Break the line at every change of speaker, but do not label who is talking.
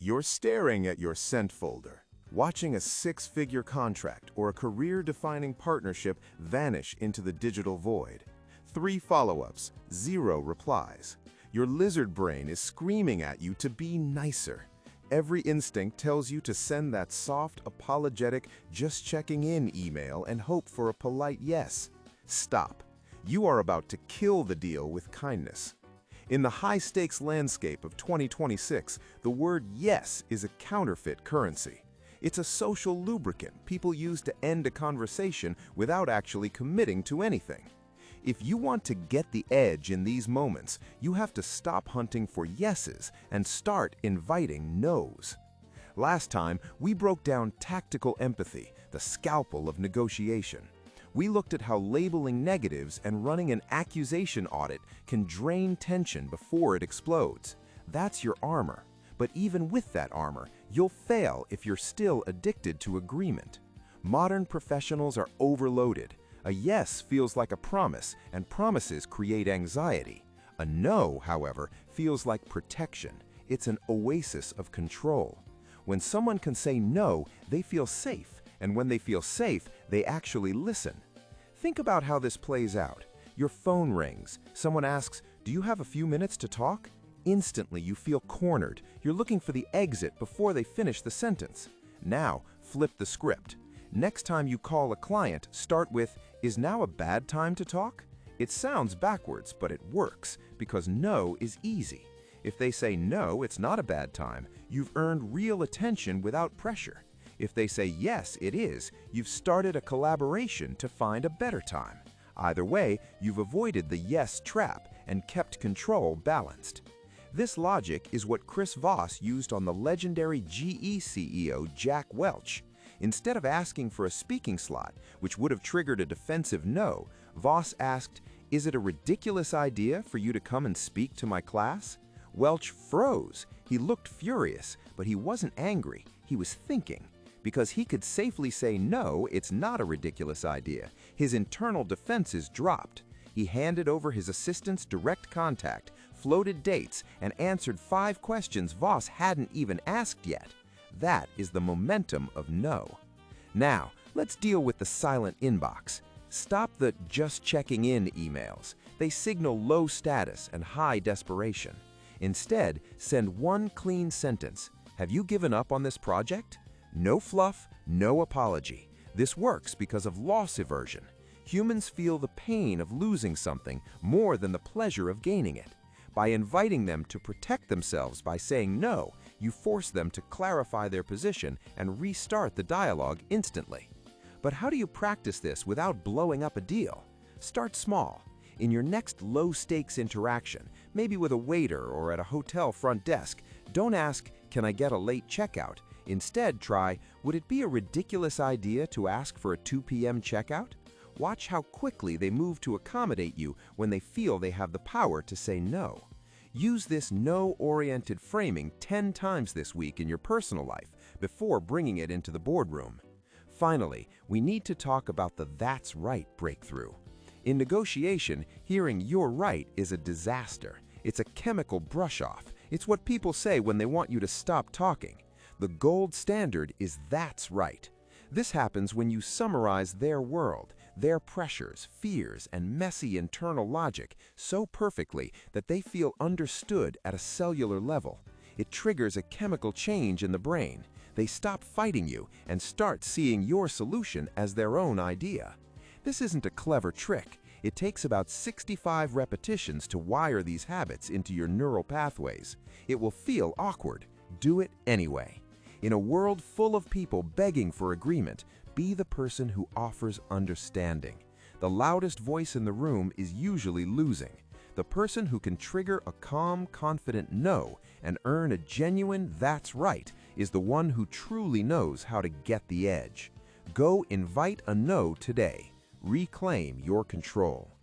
You're staring at your sent folder, watching a six-figure contract or a career-defining partnership vanish into the digital void. 3 follow-ups, 0 replies. Your lizard brain is screaming at you to be nicer. Every instinct tells you to send that soft, apologetic, just checking in email and hope for a polite yes. Stop. You are about to kill the deal with kindness. In the high-stakes landscape of 2026, the word yes is a counterfeit currency. It's a social lubricant people use to end a conversation without actually committing to anything. If you want to get the edge in these moments, you have to stop hunting for yeses and start inviting nos. Last time, we broke down tactical empathy, the scalpel of negotiation. We looked at how labeling negatives and running an accusation audit can drain tension before it explodes. That's your armor. But even with that armor, you'll fail if you're still addicted to agreement. Modern professionals are overloaded. A yes feels like a promise, and promises create anxiety. A no, however, feels like protection. It's an oasis of control. When someone can say no, they feel safe, and when they feel safe, they actually listen. Think about how this plays out. Your phone rings. Someone asks, "Do you have a few minutes to talk?" Instantly, you feel cornered. You're looking for the exit before they finish the sentence. Now, flip the script. Next time you call a client, start with, "Is now a bad time to talk?" It sounds backwards, but it works, because no is easy. If they say no, it's not a bad time, you've earned real attention without pressure. If they say yes, it is, you've started a collaboration to find a better time. Either way, you've avoided the yes trap and kept control balanced. This logic is what Chris Voss used on the legendary GE CEO Jack Welch. Instead of asking for a speaking slot, which would have triggered a defensive no, Voss asked, "Is it a ridiculous idea for you to come and speak to my class?" Welch froze. He looked furious, but he wasn't angry. He was thinking. Because he could safely say no, it's not a ridiculous idea. His internal defenses dropped. He handed over his assistant's direct contact, floated dates, and answered 5 questions Voss hadn't even asked yet. That is the momentum of no. Now, let's deal with the silent inbox. Stop the just checking in emails. They signal low status and high desperation. Instead, send one clean sentence. "Have you given up on this project?" No fluff, no apology. This works because of loss aversion. Humans feel the pain of losing something more than the pleasure of gaining it. By inviting them to protect themselves by saying no, you force them to clarify their position and restart the dialogue instantly. But how do you practice this without blowing up a deal? Start small. In your next low-stakes interaction, maybe with a waiter or at a hotel front desk, don't ask, "Can I get a late checkout?" Instead, try, "Would it be a ridiculous idea to ask for a 2 p.m. checkout?" Watch how quickly they move to accommodate you when they feel they have the power to say no. Use this no-oriented framing 10 times this week in your personal life before bringing it into the boardroom. Finally, we need to talk about the "that's right" breakthrough. In negotiation, hearing "you're right" is a disaster. It's a chemical brush-off. It's what people say when they want you to stop talking. The gold standard is "that's right." This happens when you summarize their world, their pressures, fears, and messy internal logic so perfectly that they feel understood at a cellular level. It triggers a chemical change in the brain. They stop fighting you and start seeing your solution as their own idea. This isn't a clever trick. It takes about 65 repetitions to wire these habits into your neural pathways. It will feel awkward. Do it anyway. In a world full of people begging for agreement, be the person who offers understanding. The loudest voice in the room is usually losing. The person who can trigger a calm, confident no and earn a genuine "that's right" is the one who truly knows how to get the edge. Go invite a no today. Reclaim your control.